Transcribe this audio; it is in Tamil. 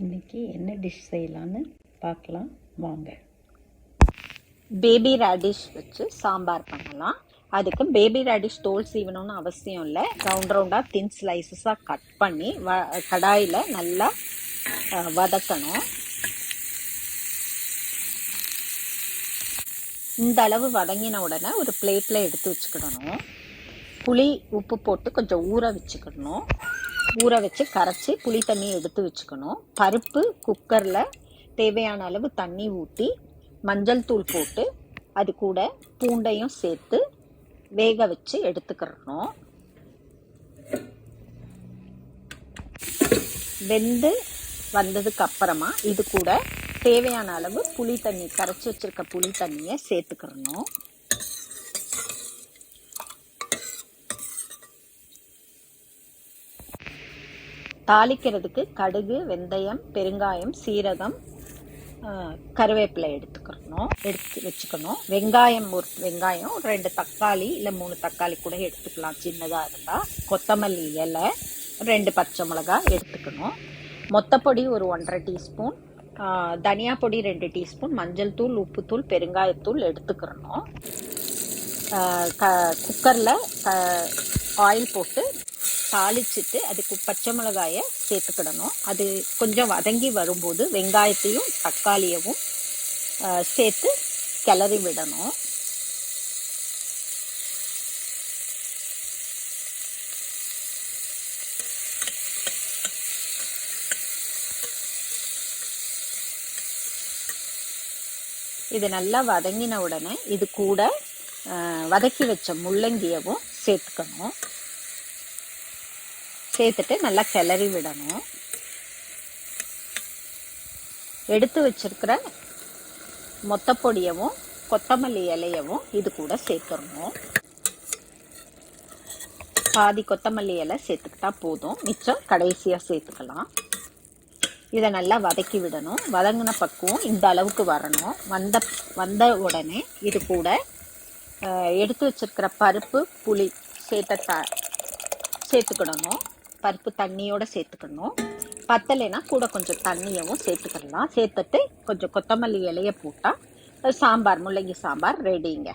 இன்றைக்கி என்ன டிஷ் செய்யலான்னு பார்க்கலாம் வாங்க. பேபி ரேடிஷ் வச்சு சாம்பார் பண்ணலாம். அதுக்கு பேபி ரேடிஷ் தோல் சீவணும்னு அவசியம் இல்லை. ரவுண்ட் ரவுண்டாக தின் ஸ்லைசஸாக கட் பண்ணி கடாயில் நல்லா வதக்கணும். இந்த அளவு வதங்கின உடனே ஒரு பிளேட்டில் எடுத்து வச்சுக்கிடணும். புளி உப்பு போட்டு கொஞ்சம் ஊற வச்சுக்கிடணும். ஊற வச்சு கரைச்சி புளி தண்ணி எடுத்து வச்சுக்கணும். பருப்பு குக்கரில் தேவையான அளவு தண்ணி ஊற்றி மஞ்சள் தூள் போட்டு அது கூட பூண்டையும் சேர்த்து வேக வச்சு எடுத்துக்கிறணும். வெந்து வந்ததுக்கு அப்புறமா இது கூட தேவையான அளவு புளி தண்ணி, கரைச்சி வச்சிருக்க புளி தண்ணியை சேர்த்துக்கிறணும். தாளிக்கிறதுக்கு கடுகு, வெந்தயம், பெருங்காயம், சீரகம், கருவேப்பிலை எடுத்து வச்சுக்கணும். வெங்காயம் ஒரு வெங்காயம், 2 தக்காளி இல்லை 3 தக்காளி கூட எடுத்துக்கலாம் சின்னதாக இருந்தால். கொத்தமல்லி இலை, 2 பச்சை மிளகாய் எடுத்துக்கணும். மொத்தப்பொடி ஒரு 1½ டீஸ்பூன், தனியா பொடி 2 டீஸ்பூன், மஞ்சள் தூள், உப்புத்தூள், பெருங்காயத்தூள் எடுத்துக்கிறணும். குக்கரில் ஆயில் போட்டு தாளிச்சிட்டு அதுக்கு பச்சை மிளகாயை சேர்த்துக்கிடணும். அது கொஞ்சம் வதங்கி வரும்போது வெங்காயத்தையும் தக்காளியவும் சேர்த்து கிளறி விடணும். இது நல்லா வதங்கின உடனே இது கூட வதக்கி வச்ச முள்ளங்கியவும் சேர்த்துக்கணும். சேர்த்துட்டு நல்லா கிளறி விடணும். எடுத்து வச்சிருக்கிற மொத்தப்பொடியவும் கொத்தமல்லி இலையவும் இது கூட சேர்த்துடணும். பாதி கொத்தமல்லி இலை சேர்த்துக்கிட்டா போதும், மிச்சம் கடைசியாக சேர்த்துக்கலாம். இதை நல்லா வதக்கி விடணும். வதங்கின பக்குவம் இந்த அளவுக்கு வரணும். வந்த உடனே இது கூட எடுத்து வச்சிருக்கிற பருப்பு புளி சேர்த்துக்கிடணும். பருப்பு தண்ணியோட சேர்த்துக்கணும். பத்தலைன்னா கூட கொஞ்சம் தண்ணியவும் சேர்த்துக்கலாம். சேர்த்துட்டு கொஞ்சம் கொத்தமல்லி இலையை போட்டால் சாம்பார், முள்ளங்கி சாம்பார் ரெடிங்க.